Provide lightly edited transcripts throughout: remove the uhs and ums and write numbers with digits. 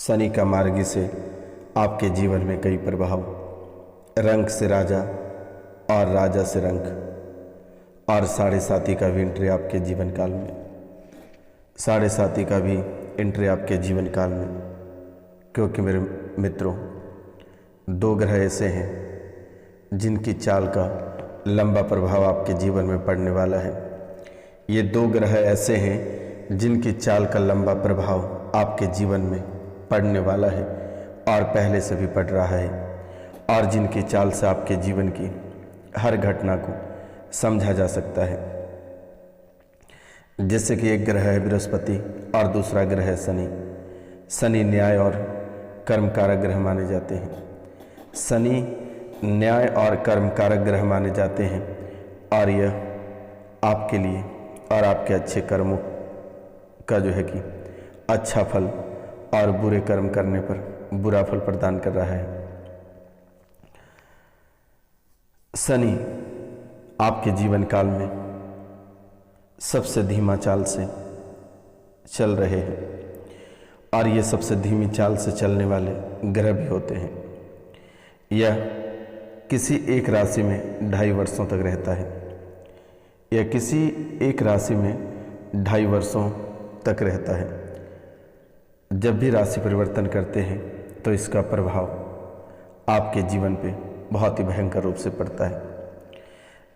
शनि का मार्गी से आपके जीवन में कई प्रभाव, रंक से राजा और राजा से रंक, और साढ़े साथी का भी एंट्री आपके जीवन काल में, साढ़े साथी का भी एंट्री आपके जीवन काल में। क्योंकि मेरे मित्रों, दो ग्रह ऐसे हैं जिनकी चाल का लंबा प्रभाव आपके जीवन में पड़ने वाला है। ये दो ग्रह ऐसे हैं जिनकी चाल का लंबा प्रभाव आपके जीवन में पड़ने वाला है और पहले से भी पड़ रहा है, और जिनकी चाल से आपके जीवन की हर घटना को समझा जा सकता है। जैसे कि एक ग्रह है बृहस्पति और दूसरा ग्रह है शनि। शनि न्याय और कर्म कारक ग्रह माने जाते हैं। शनि न्याय और कर्म कारक ग्रह माने जाते हैं, और यह आपके लिए और आपके अच्छे कर्मों का जो है कि अच्छा फल और बुरे कर्म करने पर बुरा फल प्रदान कर रहा है। शनि आपके जीवन काल में सबसे धीमा चाल से चल रहे हैं, और ये सबसे धीमी चाल से चलने वाले ग्रह भी होते हैं। यह किसी एक राशि में 2.5 वर्षों तक रहता है। यह किसी एक राशि में 2.5 वर्षों तक रहता है। जब भी राशि परिवर्तन करते हैं तो इसका प्रभाव आपके जीवन पे बहुत ही भयंकर रूप से पड़ता है।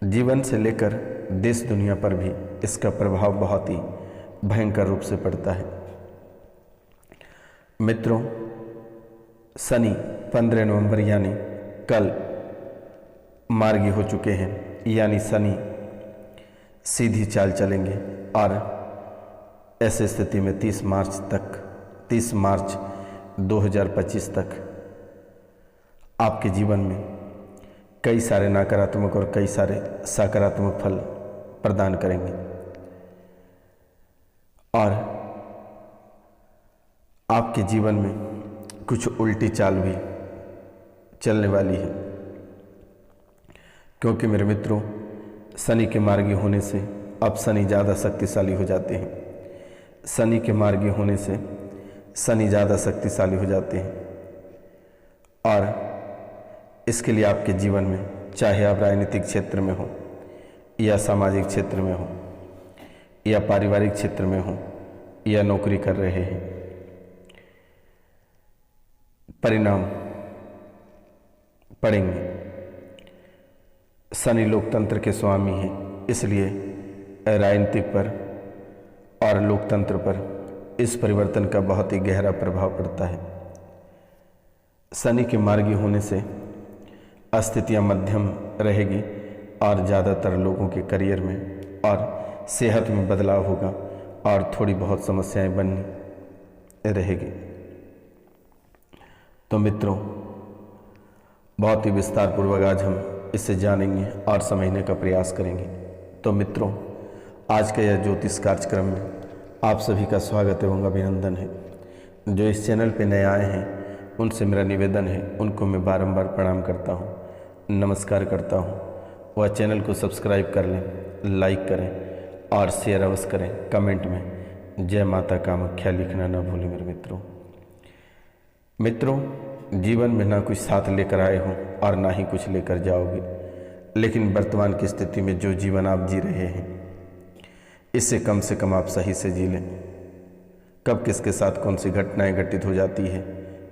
जीवन से लेकर देश दुनिया पर भी इसका प्रभाव बहुत ही भयंकर रूप से पड़ता है। मित्रों, शनि 15 नवंबर यानी कल मार्गी हो चुके हैं, यानी शनि सीधी चाल चलेंगे, और ऐसे स्थिति में 30 मार्च 2025 तक आपके जीवन में कई सारे नकारात्मक और कई सारे सकारात्मक फल प्रदान करेंगे, और आपके जीवन में कुछ उल्टी चाल भी चलने वाली है। क्योंकि मेरे मित्रों, शनि के मार्गी होने से अब शनि ज़्यादा शक्तिशाली हो जाते हैं। शनि के मार्गी होने से शनि ज़्यादा शक्तिशाली हो जाते हैं, और इसके लिए आपके जीवन में, चाहे आप राजनीतिक क्षेत्र में हो या सामाजिक क्षेत्र में हो या पारिवारिक क्षेत्र में हो या नौकरी कर रहे हैं, परिणाम पड़ेंगे। शनि लोकतंत्र के स्वामी हैं, इसलिए राजनीतिक पर और लोकतंत्र पर इस परिवर्तन का बहुत ही गहरा प्रभाव पड़ता है। शनि के मार्गी होने से स्थितियां मध्यम रहेगी, और ज़्यादातर लोगों के करियर में और सेहत में बदलाव होगा, और थोड़ी बहुत समस्याएं बनी रहेगी। तो मित्रों, बहुत ही विस्तार पूर्वक आज हम इसे जानेंगे और समझने का प्रयास करेंगे। तो मित्रों, आज का यह ज्योतिष कार्यक्रम में आप सभी का स्वागत एवं अभिनंदन है। जो इस चैनल पे नए आए हैं उनसे मेरा निवेदन है, उनको मैं बारंबार प्रणाम करता हूँ, नमस्कार करता हूँ। वह चैनल को सब्सक्राइब कर लें, लाइक करें और शेयर अवश्य करें। कमेंट में जय माता कामाख्या लिखना ना भूलें। मेरे मित्रों, जीवन में ना कुछ साथ लेकर आए हो और ना ही कुछ लेकर जाओगे, लेकिन वर्तमान की स्थिति में जो जीवन आप जी रहे हैं, इससे कम से कम आप सही से जी लें। कब किसके साथ कौन सी घटनाएं घटित हो जाती है,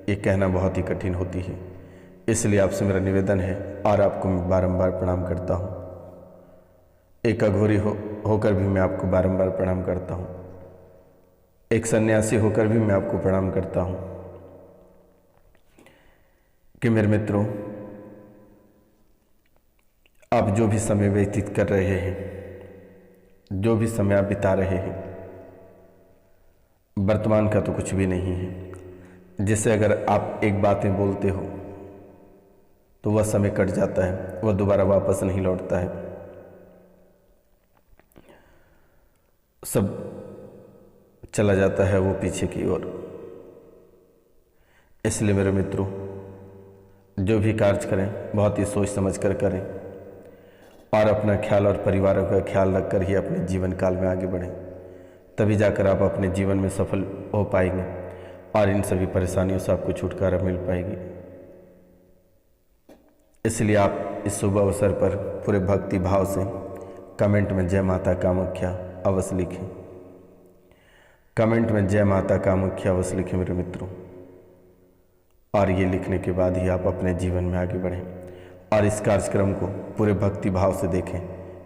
ये कहना बहुत ही कठिन होती है। इसलिए आपसे मेरा निवेदन है, और आपको मैं बारंबार प्रणाम करता हूँ। एक अघोरी होकर भी मैं आपको बारंबार प्रणाम करता हूँ। एक सन्यासी होकर भी मैं आपको प्रणाम करता हूँ कि मेरे मित्रों, आप जो भी समय व्यतीत कर रहे हैं, जो भी समय आप बिता रहे हैं, वर्तमान का तो कुछ भी नहीं है। जैसे अगर आप एक बातें बोलते हो तो वह समय कट जाता है, वह दोबारा वापस नहीं लौटता है, सब चला जाता है वो पीछे की ओर। इसलिए मेरे मित्रों, जो भी कार्य करें बहुत ही सोच समझ कर करें, और अपना ख्याल और परिवारों का ख्याल रखकर ही अपने जीवन काल में आगे बढ़ें। तभी जाकर आप अपने जीवन में सफल हो पाएंगे और इन सभी परेशानियों से आपको छुटकारा मिल पाएगी। इसलिए आप इस शुभ अवसर पर पूरे भक्ति भाव से कमेंट में जय माता कामाख्या अवश्य लिखें। कमेंट में जय माता कामाख्या अवश्य लिखें मेरे मित्रों। और ये लिखने के बाद ही आप अपने जीवन में आगे बढ़ें और इस कार्यक्रम को पूरे भक्ति भाव से देखें,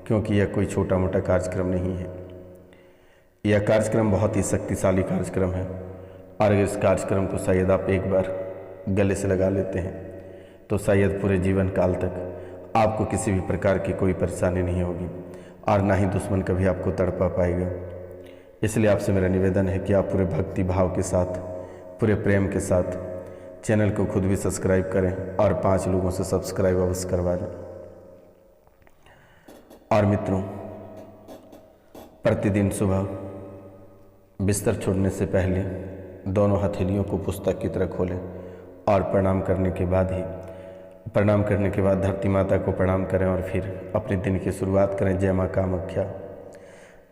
क्योंकि यह कोई छोटा मोटा कार्यक्रम नहीं है। यह कार्यक्रम बहुत ही शक्तिशाली कार्यक्रम है और अगर इस कार्यक्रम को शायद आप एक बार गले से लगा लेते हैं तो शायद पूरे जीवन काल तक आपको किसी भी प्रकार की कोई परेशानी नहीं होगी और ना ही दुश्मन कभी आपको तड़पा पाएगा। इसलिए आपसे मेरा निवेदन है कि आप पूरे भक्ति भाव के साथ, पूरे प्रेम के साथ चैनल को खुद भी सब्सक्राइब करें और 5 लोगों से सब्सक्राइब अवश्य करवा दें। और मित्रों, प्रतिदिन सुबह बिस्तर छोड़ने से पहले दोनों हथेलियों को पुस्तक की तरह खोलें और प्रणाम करने के बाद धरती माता को प्रणाम करें और फिर अपने दिन की शुरुआत करें। जय माँ कामाख्या,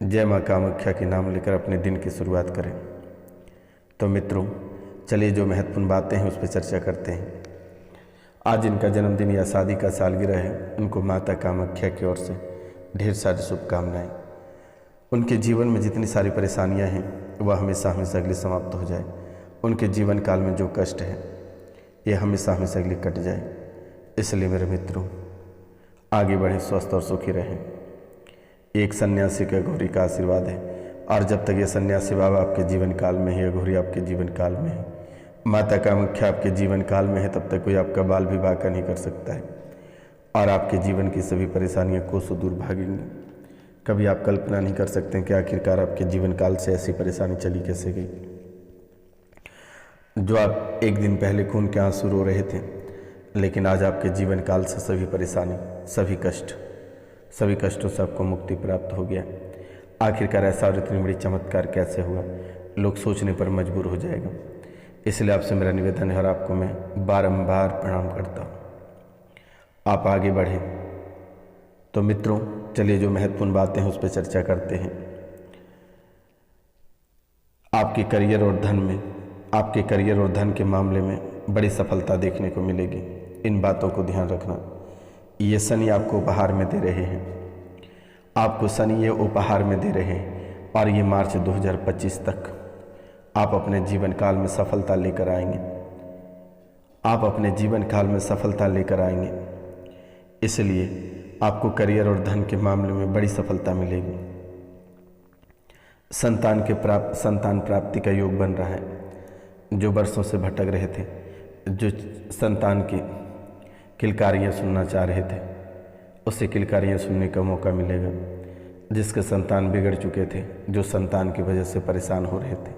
जय माँ कामाख्या के नाम लेकर अपने दिन की शुरुआत करें। तो मित्रों, चलिए जो महत्वपूर्ण बातें हैं उस पर चर्चा करते हैं। आज इनका जन्मदिन या शादी का सालगिरह है, उनको माता कामाख्या की ओर से ढेर सारी शुभकामनाएं। उनके जीवन में जितनी सारी परेशानियां हैं वह हमेशा हमेशा के लिए समाप्त हो जाए। उनके जीवन काल में जो कष्ट है ये हमेशा हमेशा के लिए कट जाए। इसलिए मेरे मित्रों, आगे बढ़ें, स्वस्थ और सुखी रहें। एक सन्यासी का घोरी का आशीर्वाद है और जब तक ये सन्यासी बाबा आपके जीवन काल में है, घोरी आपके जीवन काल में है, माता कामाख्या आपके जीवन काल में है, तब तक कोई आपका बाल विवाह का नहीं कर सकता है और आपके जीवन की सभी परेशानियां कोसों दूर भागेंगी। कभी आप कल्पना नहीं कर सकते कि आखिरकार आपके जीवन काल से ऐसी परेशानी चली कैसे गई। जो आप एक दिन पहले खून के आंसू रो रहे थे, लेकिन आज आपके जीवन काल से सभी परेशानी, सभी कष्टों से आपको मुक्ति प्राप्त हो गया। आखिरकार ऐसा और इतनी बड़ी चमत्कार कैसे हुआ, लोग सोचने पर मजबूर हो जाएगा। इसलिए आपसे मेरा निवेदन है और आपको मैं बारंबार प्रणाम करता हूँ। आप आगे बढ़ें। तो मित्रों, चलिए जो महत्वपूर्ण बातें हैं उस पर चर्चा करते हैं। आपके करियर और धन के मामले में बड़ी सफलता देखने को मिलेगी। इन बातों को ध्यान रखना। ये शनि आपको उपहार में दे रहे हैं, आपको शनि ये उपहार में दे रहे हैं और ये मार्च 2025 तक आप अपने जीवन काल में सफलता लेकर आएंगे। आप अपने जीवन काल में सफलता लेकर आएंगे। इसलिए आपको करियर और धन के मामले में बड़ी सफलता मिलेगी। संतान प्राप्ति का योग बन रहा है। जो वर्षों से भटक रहे थे, जो संतान की किलकारियाँ सुनना चाह रहे थे, उससे किलकारियाँ सुनने का मौका मिलेगा। जिसके संतान बिगड़ चुके थे, जो संतान की वजह से परेशान हो रहे थे,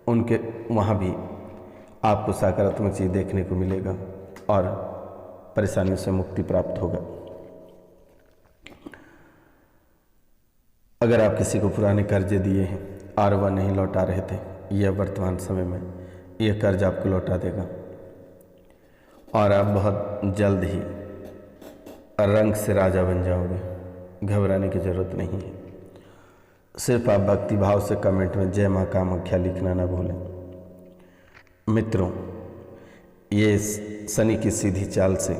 उनके वहाँ भी आपको सकारात्मक चीज़ देखने को मिलेगा और परेशानियों से मुक्ति प्राप्त होगा। अगर आप किसी को पुराने कर्जे दिए हैं और वह नहीं लौटा रहे थे, यह वर्तमान समय में यह कर्ज आपको लौटा देगा और आप बहुत जल्द ही रंग से राजा बन जाओगे। घबराने की जरूरत नहीं है। सिर्फ आप भक्ति भाव से कमेंट में जय माँ कामाख्या लिखना ना भूलें। मित्रों, ये शनि की सीधी चाल से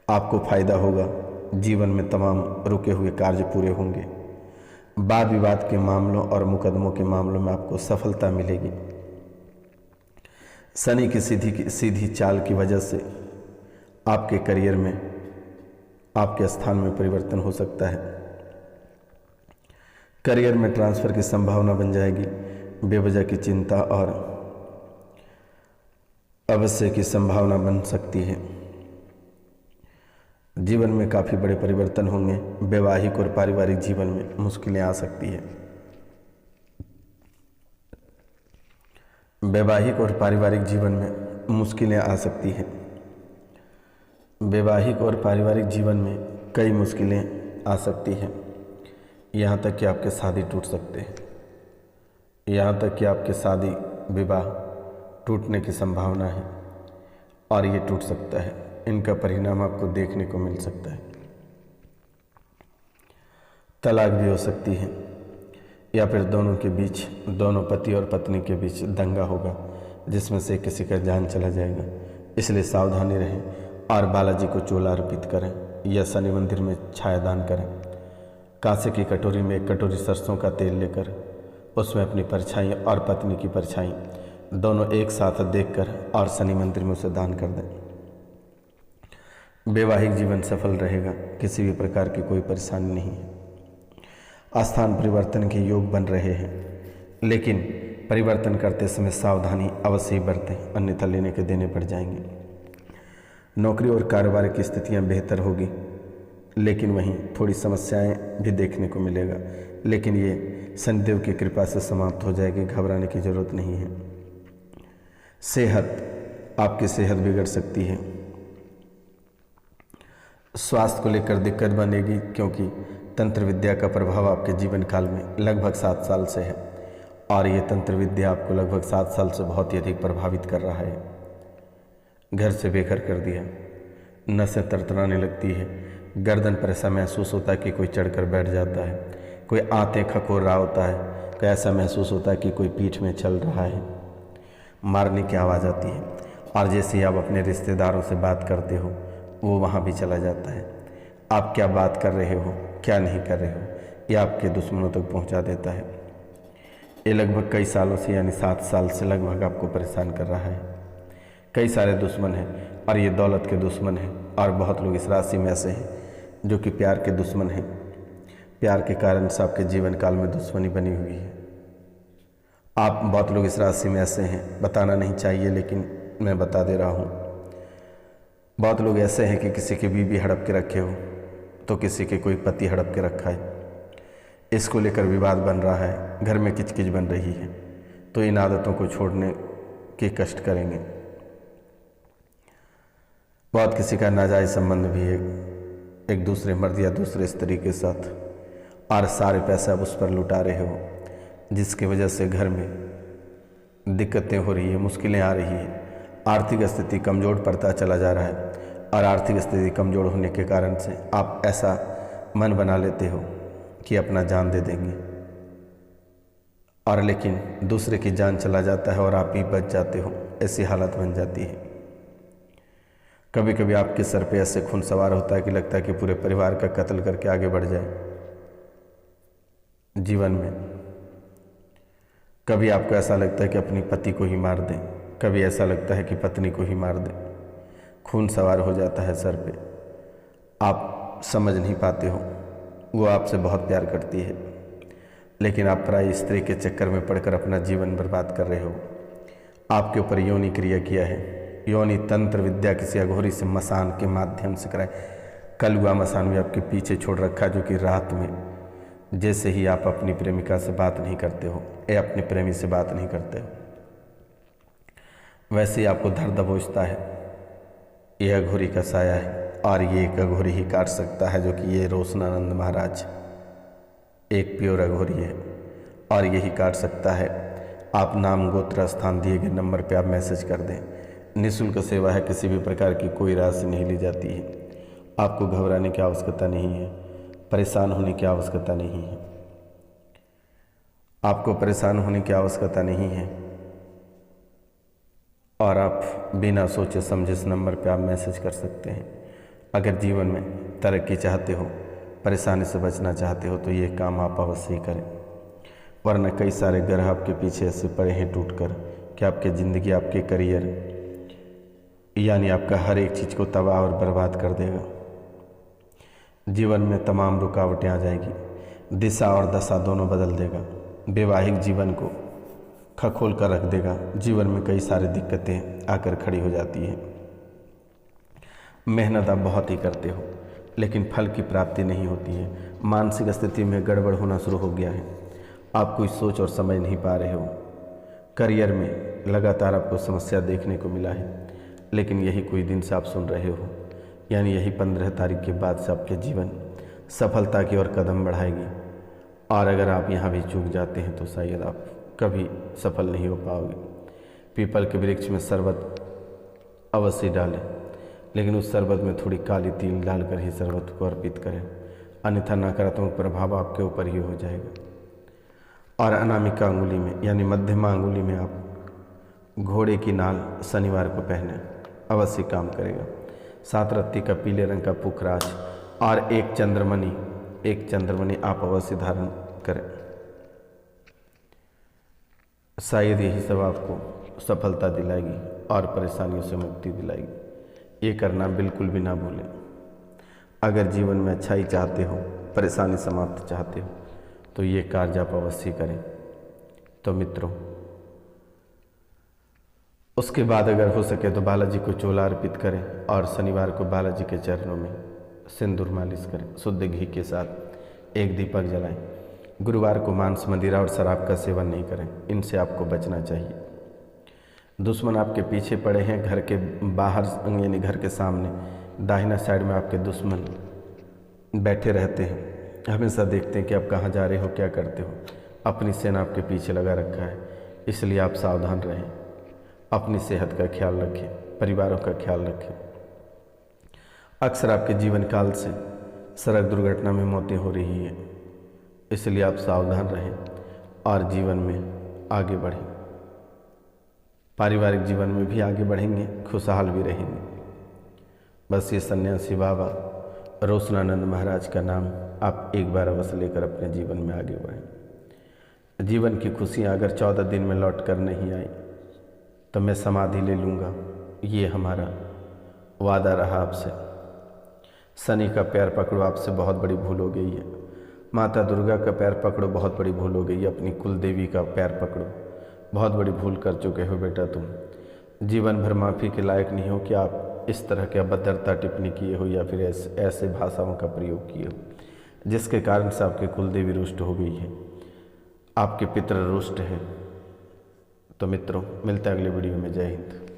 आपको फायदा होगा। जीवन में तमाम रुके हुए कार्य पूरे होंगे। वाद विवाद के मामलों और मुकदमों के मामलों में आपको सफलता मिलेगी। शनि की सीधी चाल की वजह से आपके करियर में, आपके स्थान में परिवर्तन हो सकता है। करियर में ट्रांसफर की संभावना बन जाएगी। बेवजह की चिंता और अवश्य की संभावना बन सकती है। जीवन में काफ़ी बड़े परिवर्तन होंगे। वैवाहिक और पारिवारिक जीवन में मुश्किलें आ सकती है। वैवाहिक और पारिवारिक जीवन में मुश्किलें आ सकती हैं। वैवाहिक और पारिवारिक जीवन में कई मुश्किलें आ सकती हैं। यहाँ तक कि आपके शादी टूट सकते हैं। यहाँ तक कि आपके शादी विवाह टूटने की संभावना है और ये टूट सकता है। इनका परिणाम आपको देखने को मिल सकता है। तलाक भी हो सकती है। या फिर दोनों के बीच, दोनों पति और पत्नी के बीच दंगा होगा जिसमें से किसी का जान चला जाएगा। इसलिए सावधानी रहें और बालाजी को चोला अर्पित करें या शनि मंदिर में छायादान करें। कांसे की कटोरी में 1 कटोरी सरसों का तेल लेकर उसमें अपनी परछाई और पत्नी की परछाई दोनों एक साथ देखकर और शनि मंदिर में उसे दान कर दें। वैवाहिक जीवन सफल रहेगा, किसी भी प्रकार की कोई परेशानी नहीं है। स्थान परिवर्तन के योग बन रहे हैं, लेकिन परिवर्तन करते समय सावधानी अवश्य बरतें, अन्यथा लेने के देने पड़ जाएंगे। नौकरी और कारोबार की स्थितियां बेहतर होगी, लेकिन वहीं थोड़ी समस्याएं भी देखने को मिलेगा, लेकिन ये शनिदेव की कृपा से समाप्त हो जाएगी, घबराने की जरूरत नहीं है। सेहत, आपकी सेहत बिगड़ सकती है। स्वास्थ्य को लेकर दिक्कत बनेगी, क्योंकि तंत्र विद्या का प्रभाव आपके जीवन काल में लगभग 7 साल से है और ये तंत्र विद्या आपको लगभग 7 साल से बहुत ही अधिक प्रभावित कर रहा है। घर से बेघर कर दिया, नसें तरतराने लगती है, गर्दन पर ऐसा महसूस होता है कि कोई चढ़कर बैठ जाता है, कोई आंतें खखोर रहा होता है, कोई ऐसा महसूस होता है कि कोई पीठ में चल रहा है, मारने की आवाज़ आती है और जैसे ही आप अपने रिश्तेदारों से बात करते हो वो वहाँ भी चला जाता है। आप क्या बात कर रहे हो, क्या नहीं कर रहे हो, ये आपके दुश्मनों तक पहुँचा देता है। ये लगभग कई सालों से, यानी 7 साल से लगभग आपको परेशान कर रहा है। कई सारे दुश्मन हैं और ये दौलत के दुश्मन हैं, और बहुत लोग इस राशि में ऐसे हैं जो कि प्यार के दुश्मन हैं। प्यार के कारण से आपके जीवन काल में दुश्मनी बनी हुई है। आप बहुत लोग इस राशि में ऐसे हैं, बताना नहीं चाहिए लेकिन मैं बता दे रहा हूँ। बहुत लोग ऐसे हैं कि किसी की बीवी हड़प के रखे हो तो किसी के कोई पति हड़प के रखा है, इसको लेकर विवाद बन रहा है, घर में किचकिच बन रही है, तो इन आदतों को छोड़ने के कष्ट करेंगे। बहुत किसी का नाजायज संबंध भी है एक दूसरे मर्द या दूसरे स्त्री के साथ, और सारे पैसे आप उस पर लुटा रहे हो, जिसकी वजह से घर में दिक्कतें हो रही है, मुश्किलें आ रही है, आर्थिक स्थिति कमज़ोर पड़ता चला जा रहा है। और आर्थिक स्थिति कमज़ोर होने के कारण से आप ऐसा मन बना लेते हो कि अपना जान दे देंगे, और लेकिन दूसरे की जान चला जाता है और आप ही बच जाते हो, ऐसी हालत बन जाती है। कभी कभी आपके सर पे ऐसे खून सवार होता है कि लगता है कि पूरे परिवार का कत्ल करके आगे बढ़ जाए जीवन में। कभी आपको ऐसा लगता है कि अपनी पति को ही मार दें, कभी ऐसा लगता है कि पत्नी को ही मार दें, खून सवार हो जाता है सर पे। आप समझ नहीं पाते हो, वो आपसे बहुत प्यार करती है, लेकिन आप पराई स्त्री के चक्कर में पड़कर अपना जीवन बर्बाद कर रहे हो। आपके ऊपर योनि क्रिया किया है, योनि तंत्र विद्या किसी अघोरी से मसान के माध्यम से कराए। कलुआ मसान भी आपके पीछे छोड़ रखा है, जो कि रात में जैसे ही आप अपनी प्रेमिका से बात नहीं करते हो या अपने प्रेमी से बात नहीं करते हो, वैसे ही आपको धर दबोचता है। यह अघोरी का साया है, और ये एक अघोरी ही काट सकता है, जो कि ये रोशनानंद महाराज एक प्योर अघोरी है और यही काट सकता है। आप नाम गोत्र स्थान दिए गए नंबर पे आप मैसेज कर दें, निःशुल्क सेवा है, किसी भी प्रकार की कोई राशि नहीं ली जाती है। आपको घबराने की आवश्यकता नहीं है, परेशान होने की आवश्यकता नहीं है, आपको परेशान होने की आवश्यकता नहीं है। और आप बिना सोचे समझे इस नंबर पे आप मैसेज कर सकते हैं। अगर जीवन में तरक्की चाहते हो, परेशानी से बचना चाहते हो, तो ये काम आप अवश्य ही करें, वरना कई सारे ग्रह आपके पीछे ऐसे पड़े हैं टूट कर कि आपकी ज़िंदगी, आपके करियर, यानी आपका हर एक चीज़ को तबाह और बर्बाद कर देगा। जीवन में तमाम रुकावटें आ जाएगी, दिशा और दशा दोनों बदल देगा, वैवाहिक जीवन को खखोल कर रख देगा। जीवन में कई सारी दिक्कतें आकर खड़ी हो जाती हैं। मेहनत आप बहुत ही करते हो, लेकिन फल की प्राप्ति नहीं होती है। मानसिक स्थिति में गड़बड़ होना शुरू हो गया है, आप कोई सोच और समझ नहीं पा रहे हो। करियर में लगातार आपको समस्या देखने को मिला है, लेकिन यही कुछ दिन से आप सुन रहे हो, यानी यही 15 तारीख के बाद से आपके जीवन सफलता की ओर कदम बढ़ाएगी। और अगर आप यहाँ भी चूक जाते हैं तो शायद आप कभी सफल नहीं हो पाओगे। पीपल के वृक्ष में शरबत अवश्य डालें, लेकिन उस शरबत में थोड़ी काली तिल डालकर ही शरबत को अर्पित करें, अन्यथा नकारात्मक प्रभाव आपके ऊपर ही हो जाएगा। और अनामिका अंगुली में यानी मध्यमा अंगुली में आप घोड़े की नाल शनिवार को पहने, अवश्य काम करेगा। 7 रत्ती का पीले रंग का पुखराज और एक चंद्रमणि आप अवश्य धारण करें। शायद यही सब आपको सफलता दिलाएगी और परेशानियों से मुक्ति दिलाएगी। ये करना बिल्कुल भी ना भूलें। अगर जीवन में अच्छाई चाहते हो, परेशानी समाप्त चाहते हो, तो ये कार्य आप अवश्य करें। तो मित्रों, उसके बाद अगर हो सके तो बालाजी को चोला अर्पित करें और शनिवार को बालाजी के चरणों में सिंदूर मालिश करें। शुद्ध घी के साथ एक दीपक जलाएं। गुरुवार को मांस, मदिरा और शराब का सेवन नहीं करें, इनसे आपको बचना चाहिए। दुश्मन आपके पीछे पड़े हैं, घर के बाहर यानी घर के सामने दाहिना साइड में आपके दुश्मन बैठे रहते हैं, हमेशा देखते हैं कि आप कहाँ जा रहे हो, क्या करते हो। अपनी सेना आपके पीछे लगा रखा है, इसलिए आप सावधान रहें। अपनी सेहत का ख्याल रखें, परिवारों का ख्याल रखें। अक्सर आपके जीवन काल से सड़क दुर्घटना में मौतें हो रही हैं, इसलिए आप सावधान रहें और जीवन में आगे बढ़ें। पारिवारिक जीवन में भी आगे बढ़ेंगे, खुशहाल भी रहेंगे। बस ये सन्यासी बाबा रोशनानंद महाराज का नाम आप एक बार अवश्य लेकर अपने जीवन में आगे बढ़ें। जीवन की खुशियाँ अगर 14 दिन में लौट कर नहीं आई तो मैं समाधि ले लूँगा, ये हमारा वादा रहा आपसे। शनि का पैर पकड़ो, आपसे बहुत बड़ी भूल हो गई है। माता दुर्गा का पैर पकड़ो, बहुत बड़ी भूल हो गई है। अपनी कुल देवी का पैर पकड़ो, बहुत बड़ी भूल कर चुके हो बेटा तुम। जीवन भर माफ़ी के लायक नहीं हो कि आप इस तरह के अभद्रता टिप्पणी किए हो या फिर ऐसे भाषाओं का प्रयोग किए हो जिसके कारण से आपकी कुल देवी रुष्ट हो गई है, आपके पितृ रुष्ट हैं। तो मित्रों, मिलते हैं अगले वीडियो में। जय हिंद।